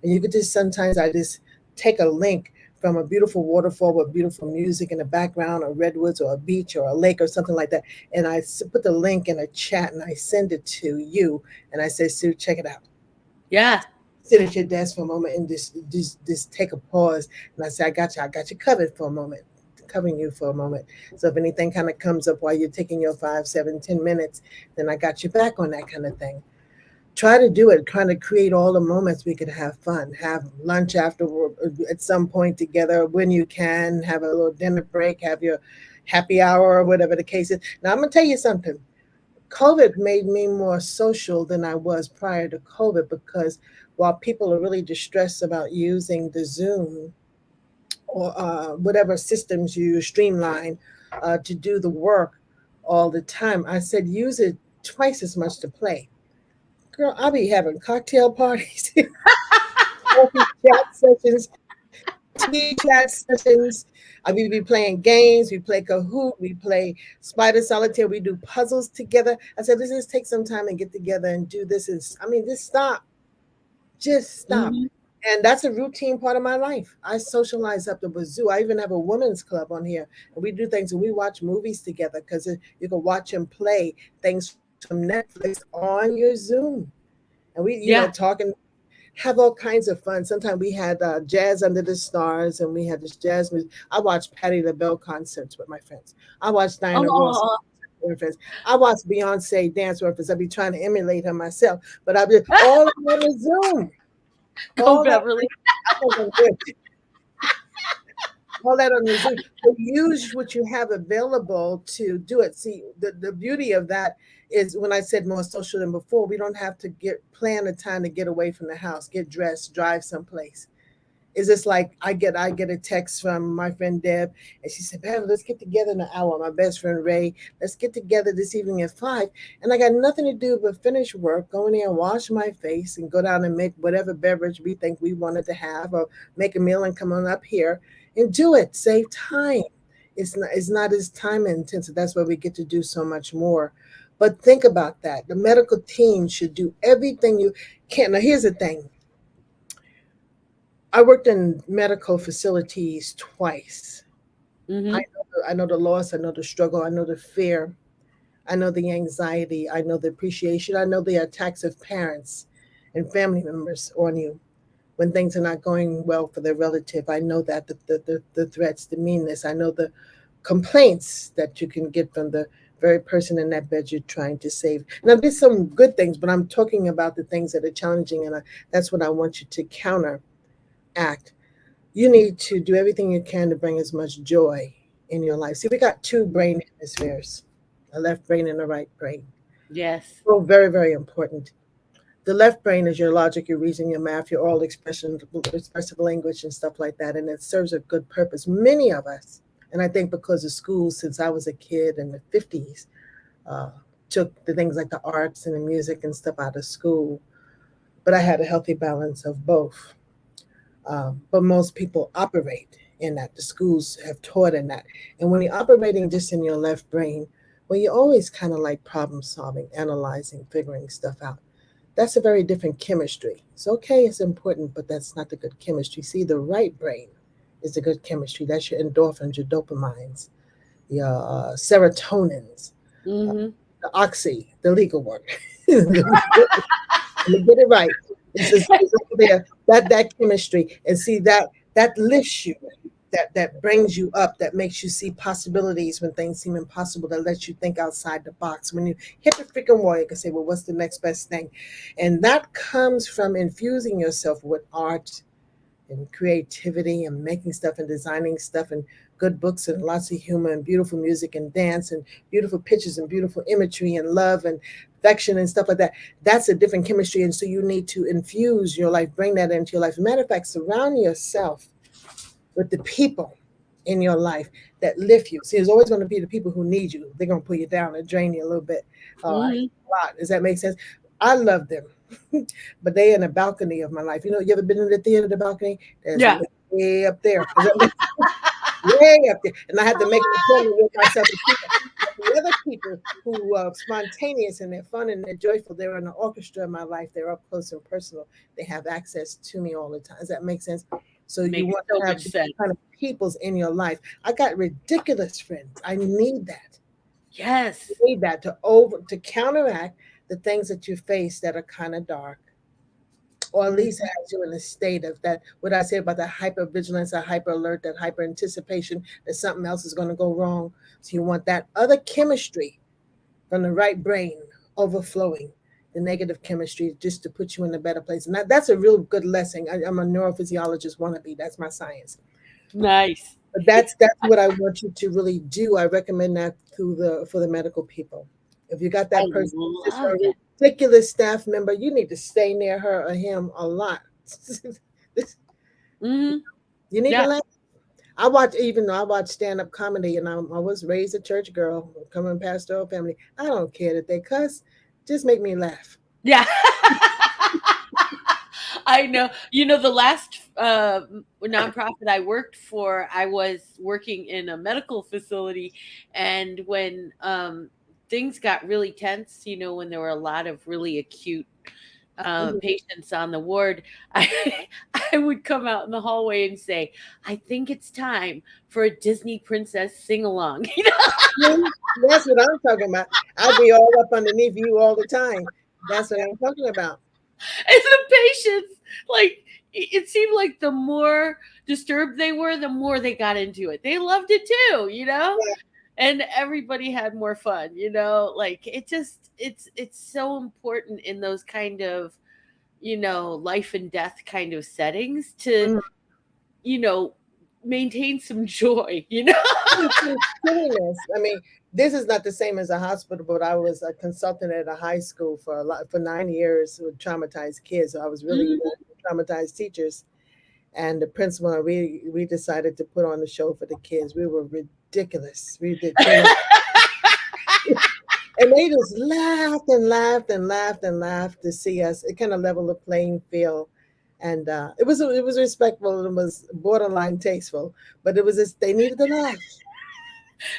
and you could just sometimes I just take a link from a beautiful waterfall with beautiful music in the background, or redwoods, or a beach, or a lake, or something like that, and I put the link in a chat and I send it to you, and I say, Sue, check it out. Yeah. Sit at your desk for a moment and just take a pause. And I say, I got you covered for a moment, covering you for a moment. So if anything kind of comes up while you're taking your 5, 7, 10 minutes, then I got you back on that kind of thing. Try to do it, kind of create all the moments we could have fun, have lunch after at some point together when you can, have a little dinner break, have your happy hour or whatever the case is. Now I'm gonna tell you something. COVID made me more social than I was prior to COVID, because while people are really distressed about using the Zoom or whatever systems you streamline to do the work all the time, I said use it twice as much to play. Girl, I'll be having cocktail parties, coffee chat sessions, tea chat sessions. We be playing games. We play Kahoot. We play Spider Solitaire. We do puzzles together. I said, let's just take some time and get together and do this. And I mean, just stop. Just stop. Hmm. And that's a routine part of my life. I socialize up the wazoo. I even have a women's club on here, and we do things, and we watch movies together, because you can watch and play things from Netflix on your Zoom. And we, Yeah. talking, have all kinds of fun. Sometimes we had jazz under the stars, and we had this jazz music. I watched Patti LaBelle concerts with my friends. I watched Diana Ross Oh, with my friends. I watched Beyonce dance with friends. I'd be trying to emulate her myself, but I did all on the Zoom. go All that Beverly. I wasn't good. All that on the Zoom. But use what you have available to do it. See, the beauty of that is, when I said more social than before, we don't have to plan a time to get away from the house, get dressed, drive someplace. It's just like I get a text from my friend Deb, and she said, "Bev, let's get together in an hour." My best friend Ray, let's get together this evening at 5. And I got nothing to do but finish work, go in there and wash my face, and go down and make whatever beverage we think we wanted to have, or make a meal and come on up here and do it. Save time. It's not as time intensive. That's why we get to do so much more. But think about that. The medical team should do everything you can. Now here's the thing. I worked in medical facilities twice. Mm-hmm. I know the loss, I know the struggle, I know the fear, I know the anxiety, I know the appreciation, I know the attacks of parents and family members on you when things are not going well for their relative. I know that the threats, the meanness, I know the complaints that you can get from the very person in that bed you're trying to save. Now, there's some good things, but I'm talking about the things that are challenging, and that's what I want you to counteract. You need to do everything you can to bring as much joy in your life. See, we got two brain hemispheres, a left brain and a right brain. Yes. So very, very important. The left brain is your logic, your reasoning, your math, your oral expression, expressive language, and stuff like that. And it serves a good purpose. Many of us, and I think because of schools since I was a kid in the 50s, uh, took the things like the arts and the music and stuff out of school. But I had a healthy balance of both. But most people operate in that. The schools have taught in that. And when you're operating just in your left brain, well, you're always kind of like problem solving, analyzing, figuring stuff out. That's a very different chemistry. It's okay, it's important, but that's not the good chemistry. See, the right brain is the good chemistry. That's your endorphins, your dopamines, your serotonins, uh, Mm-hmm. the oxy, the legal word. Let me get it right. It's over there. That chemistry, and see that lifts you, that brings you up, that makes you see possibilities when things seem impossible, that lets you think outside the box. When you hit the freaking wall, you can say, "Well, what's the next best thing?" And that comes from infusing yourself with art and creativity and making stuff and designing stuff and good books and lots of humor and beautiful music and dance and beautiful pictures and beautiful imagery and love and affection and stuff like that. That's a different chemistry. And so you need to infuse your life, bring that into your life. As a matter of fact, surround yourself with the people in your life that lift you. See, there's always going to be the people who need you. They're going to pull you down and drain you a little bit. A Mm-hmm. lot. Does that make sense? I love them, but they in the balcony of my life. You ever been in the theater, the balcony? There's Yeah. way up there. Does that make way up there? And I had to make an appointment with myself to see that. But the other people who are spontaneous and they're fun and they're joyful, they're in the orchestra of my life. They're up close and personal. They have access to me all the time. Does that make sense? So you Makes want so to have much these sense. kind of peoples in your life. I got ridiculous friends. I need that. I Yes. need that to counteract the things that you face that are kind of dark, or at least Mm-hmm. has you in a state of that. What I say about that hyper vigilance, that hyper alert, that hyper anticipation that something else is going to go wrong. So you want that other chemistry from the right brain overflowing, the negative chemistry, just to put you in a better place. And that's a real good lesson. I'm a neurophysiologist wannabe. That's my science. Nice. But that's what I want you to really do. I recommend that through the for the medical people. If you got I that person, just love a that. ridiculous staff member, you need to stay near her or him a lot. This- Mm-hmm. you need to Yeah. laugh. I watch, even though I watch stand up comedy, and I was raised a church girl, coming pastoral family. I don't care that they cuss, just make me laugh. Yeah. I know. The last nonprofit I worked for, I was working in a medical facility, and when things got really tense, when there were a lot of really acute Mhm. patients on the ward, I I would come out in the hallway and say, "I think it's time for a Disney princess sing along." See? That's what I'm talking about. I'd be all up underneath you all the time. That's what I'm talking about. And the patients, like, it seemed like the more disturbed they were, the more they got into it. They loved it too. And everybody had more fun. Like, it's so important in those kind of, life and death kind of settings to, Mhm. you know, maintain some joy. Some silliness. I mean, this is not the same as a hospital, but I was a consultant at a high school for 9 years with traumatized kids. So I was really Mhm. with traumatized teachers, and the principal and we decided to put on the show for the kids. We were ridiculous. We did too much, and they just laughed and laughed and laughed and laughed to see us. It kind of leveled the playing field, and it was respectful. It was borderline tasteful, but it was just they needed to laugh.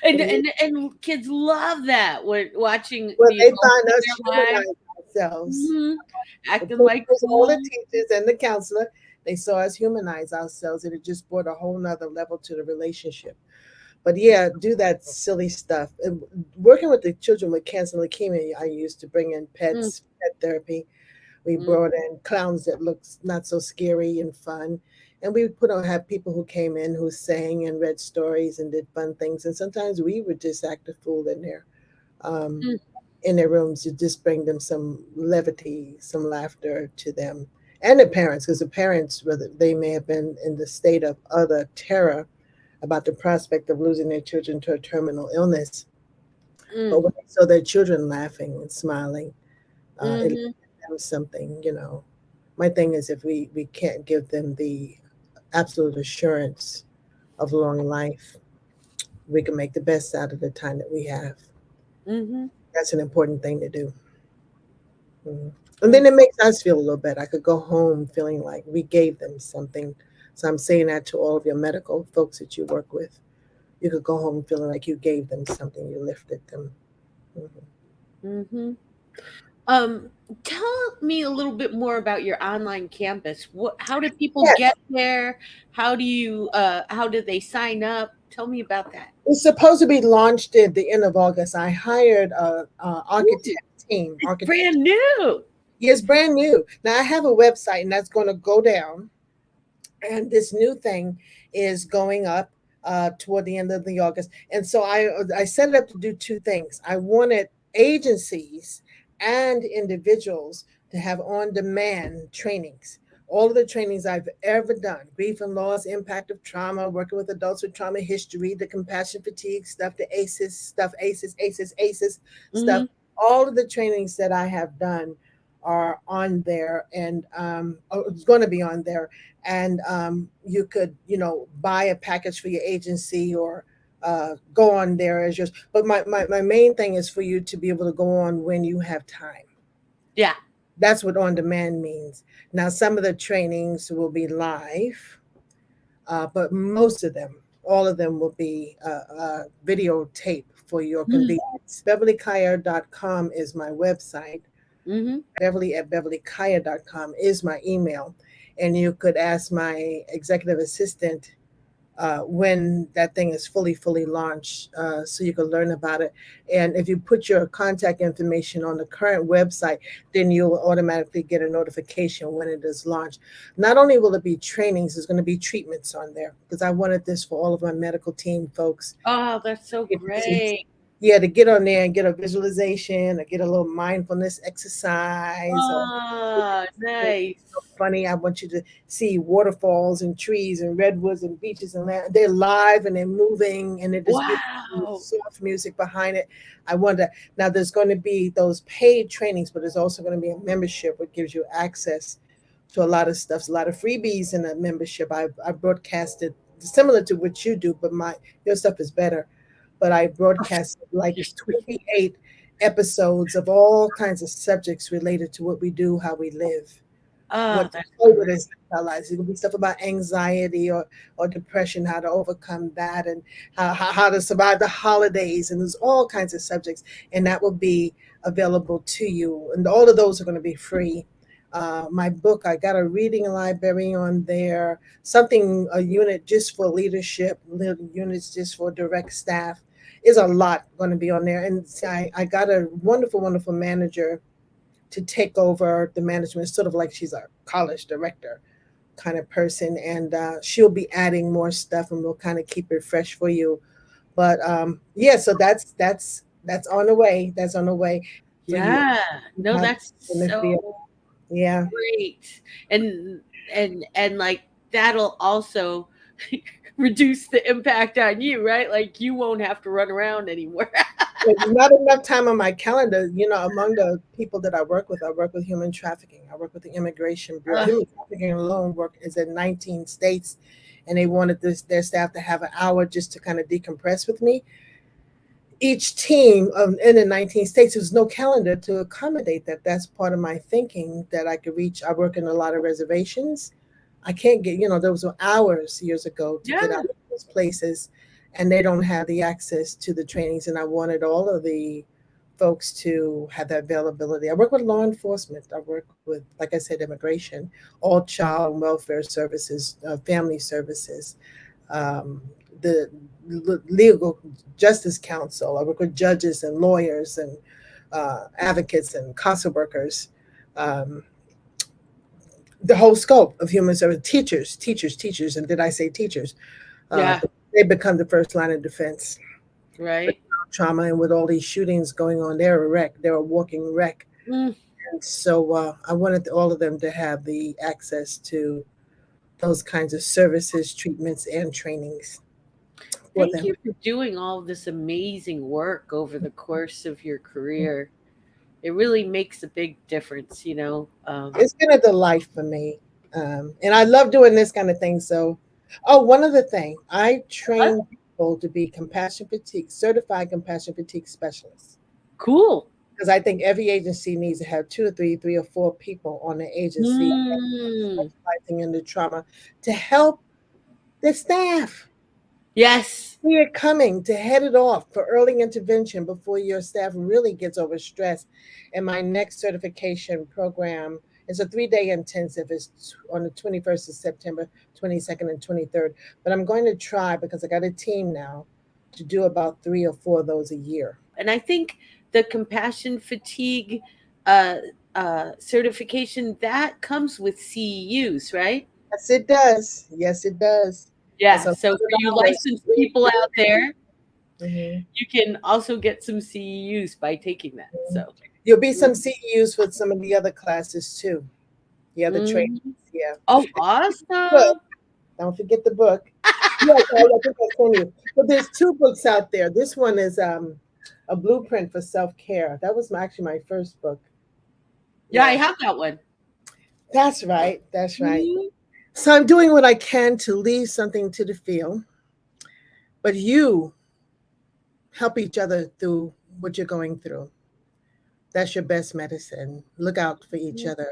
And They and and kids love that when watching Well, the they adults find in us their lives. humanize ourselves. Mhm. The Acting like principals, all the cool. teachers, and the counselor, they saw us humanize ourselves, and it just brought a whole nother level to the relationship. But yeah, do that silly stuff. And working with the children with cancer and leukemia, I used to bring in Mm, pet therapy. We mm, brought in clowns that looked not so scary and fun. And we would put on have people who came in who sang and read stories and did fun things. And sometimes we would just act a fool um, mm, in their rooms to just bring them some levity, some laughter to them and the parents, because the parents, whether they may have been in the state of utter terror about the prospect of losing their children to a terminal illness, mm, but when they saw their children laughing and smiling, it mhm, gave them something. My thing is, if we can't give them the absolute assurance of long life, we can make the best out of the time that we have. mhm, That's an important thing to do. Mhm. And mm. then it makes us feel a little better. I could go home feeling like we gave them something. So I'm saying that to all of your medical folks that you work with. You could go home feeling like you gave them something, you lifted them. Mhm. Mhm. Um, Tell me a little bit more about your online campus. How do people Yes, get there? How do they sign up? Tell me about that. it's supposed to be launched at the end of August. I hired a Ooh, architect team. it's brand new. Yeah, it's brand new. Now I have a website, and that's going to go down. And this new thing is going up toward the end of the August. And so I set it up to do two things. I wanted agencies and individuals to have on demand trainings. All of the trainings I've ever done, grief and loss, impact of trauma, working with adults with trauma history, the compassion fatigue stuff, the ACEs stuff, ACEs stuff, Mhm. all of the trainings that I have done are on there, and it's going to be on there. And you could buy a package for your agency, or go on there as yours. But my main thing is for you to be able to go on when you have time. Yeah. That's what on demand means. Now some of the trainings will be live, but most of them, all of them, will be videotape for your Mm. convenience. BeverlyKyer.com is my website. Mhm. Beverly@beverlykyer.com is my email. And you could ask my executive assistant when that thing is fully launched, so you can learn about it. And if you put your contact information on the current website, then you'll automatically get a notification when it is launched. Not only will it be trainings, there's going to be treatments on there, because I wanted this for all of my medical team folks. Oh, that's so great. Yeah, to get on there and get a visualization, or get a little mindfulness exercise, or Oh, nice. funny. I want you to see waterfalls and trees and redwoods and beaches and land. They're live and they're moving, and it is beautiful Wow. soft music behind it. I wonder, now there's going to be those paid trainings, but there's also going to be a membership which gives you access to a lot of stuff, a lot of freebies in a membership. I broadcasted similar to what you do, but my your stuff is better. But I broadcasted like You're sweet. 28 episodes of all kinds of subjects related to what we do, how we live, Oh, what that's COVID great. is in our lives. It could be stuff about anxiety, or depression, how to overcome that, and how to survive the holidays. And there's all kinds of subjects. And that will be available to you. And all of those are going to be free. My book, I got a reading library on there, a unit just for leadership, little units just for direct staff. Is a lot going to be on there. And I got a wonderful manager to take over the management, sort of like she's a college director kind of person. And she'll be adding more stuff, and we'll kind of keep it fresh for you. But yeah, so that's on the way. That's on the way for you. Yeah. No, Have that's in the so field. Yeah. great. And and like that'll also reduce the impact on you, right? Like you won't have to run around anymore. There's not enough time on my calendar. Among the people that I work with human trafficking. I work with the Immigration Bureau. Uh, Human trafficking alone work is in 19 states, and they wanted their staff to have an hour just to kind of decompress with me. Each team in the 19 states, there's no calendar to accommodate that. That's part of my thinking, that I could reach. I work in a lot of reservations. I can't get, there was hours years ago to get yeah. out of those places, and they don't have the access to the trainings. And I wanted all of the folks to have that availability. I work with law enforcement. I work with, like I said, immigration, all child and welfare services, family services, um, the legal justice counsel. I work with judges and lawyers and advocates and CASA workers. Um, the whole scope of human service, teachers, and did I say teachers? Yeah. They become the first line of defense. With Right. trauma and with all these shootings going on, they're a wreck. They're a walking wreck. Mm. And so I wanted all of them to have the access to those kinds of services, treatments, and trainings for Thank them. you for doing all of this amazing work over the course of your career. It really makes a big difference, you know. It's been a delight for me. And I love doing this kind of thing. So, oh, one other thing, I What? train people to be compassion fatigue, certified compassion fatigue specialists. Cool. Because I think every agency needs to have three or four people on the agency Mm. specializing in the trauma to help the staff. Yes. See it coming to head it off for early intervention before your staff really gets overstressed. And my next certification program is a 3-day intensive. It's on the 21st of September, 22nd and 23rd. But I'm going to try because I got a team now to do about 3 or 4 of those a year. And I think the compassion fatigue uh, certification that comes with CEUs, right? Yes, it does. Yes, it does. It's Yeah. a So for you $100. licensed people out there, Mhm. you can also get some CEUs by taking that. So, You'll be mm, some CEUs with some of the other classes too, the other trainings. mhm. Yeah. Oh, Book. awesome. Don't forget the book. Yes, I think I sent you. But there's 2 books out there. This one is a blueprint for self-care. That was actually my first book. Yeah, I Yeah, have that one. that's right. That's right. Mhm. So I'm doing what I can to leave something to the field, but you help each other through what you're going through. That's your best medicine. Look out for each other.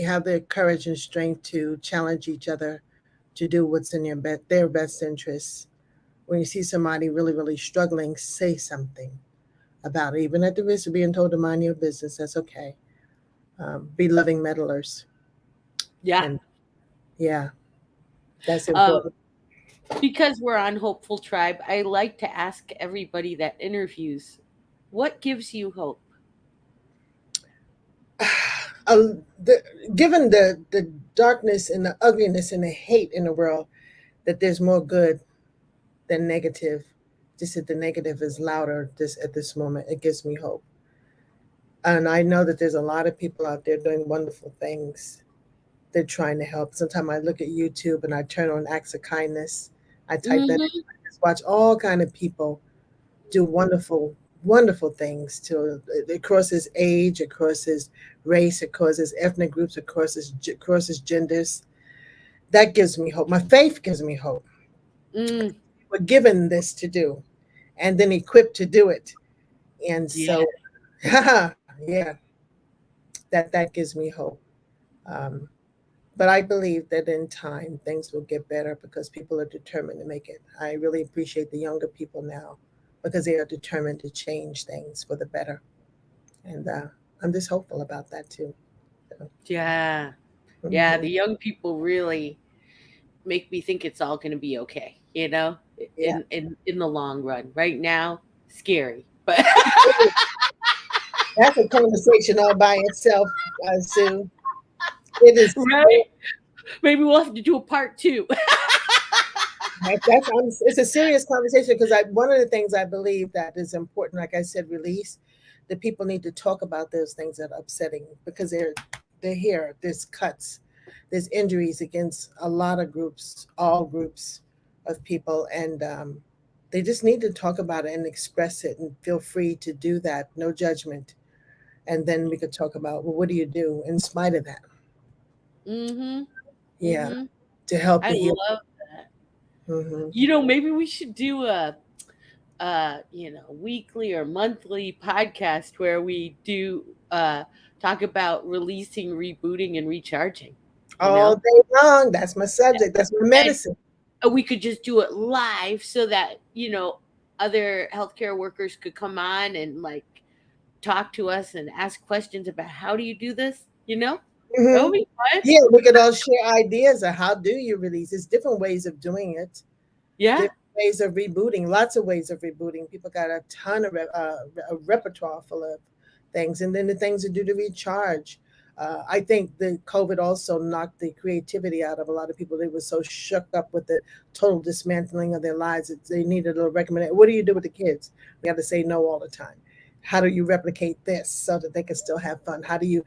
Have the courage and strength to challenge each other to do what's in their best interests. When you see somebody really, really struggling, say something about it, even at the risk of being told to mind your business. That's okay. Be loving meddlers. Yeah. And yeah, that's Um, important. because we're on Hopeful Tribe, I like to ask everybody that interviews, what gives you hope? The, given the darkness and the ugliness and the hate in the world, that there's more good than negative. Just that the negative is louder at this moment. It gives me hope. And I know that there's a lot of people out there doing wonderful things. They're trying to help. Sometimes I look at YouTube and I turn on acts of kindness. I type that. Hmm. I just watch all kind of people do wonderful, wonderful things to across his age, across his race, across his ethnic groups, across his genders. That gives me hope. My faith gives me hope. Mm, We're given this to do, and then equipped to do it. And yeah. so, yeah, that gives me hope. Um, but I believe that in time things will get better because people are determined to make it. I really appreciate the younger people now because they are determined to change things for the better. And I'm just hopeful about that too. So, Yeah. Yeah. mhm. The young people really make me think it's all going to be okay, you know, Yeah. in the long run. Right now, scary. But That's a conversation all by itself, Sue. It is. right? Maybe we'll have to do a part 2. It's a serious conversation because one of the things I believe that is important, like I said, release. That people need to talk about those things that are upsetting because they're here. There's cuts, there's injuries against a lot of groups, all groups of people, and they just need to talk about it and express it and feel free to do that. No judgment, and then we could talk about, well, what do you do in spite of that? Mhm. Yeah, Mhm. to help I the heal. love that. Hmm. You know, maybe we should do a weekly or monthly podcast where we do talk about releasing, rebooting and recharging, you All know? day long. That's my subject. That's my And medicine. we could just do it live so that, other healthcare workers could come on and like talk to us and ask questions about how do you do this, you know? That Hmm. would be fun. Yeah, we could all share ideas of how do you release. There's different ways of doing it, Yeah. different ways of rebooting, lots of ways of rebooting. People got a ton of a repertoire full of things, and then the things to do to recharge. I think the COVID also knocked the creativity out of a lot of people. They were so shook up with the total dismantling of their lives that they needed a recommendation. What do you do with the kids? We have to say no all the time. How do you replicate this so that they can still have fun? How do you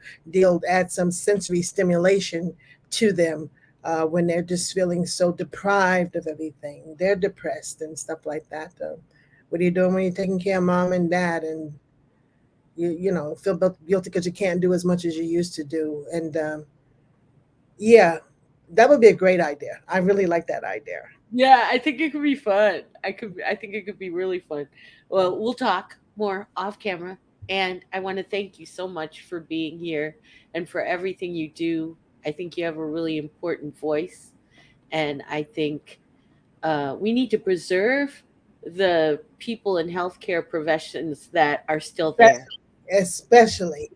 add some sensory stimulation to them when they're just feeling so deprived of everything? They're depressed and stuff like that. What are you doing when you're taking care of mom and dad and feel guilty because you can't do as much as you used to do? And yeah, that would be a great idea. I really like that idea. Yeah, I think it could be fun. I think it could be really fun. Well, we'll talk more off camera, and I want to thank you so much for being here and for everything you do. I think you have a really important voice, and I think we need to preserve the people in healthcare professions that are still there. Especially, especially.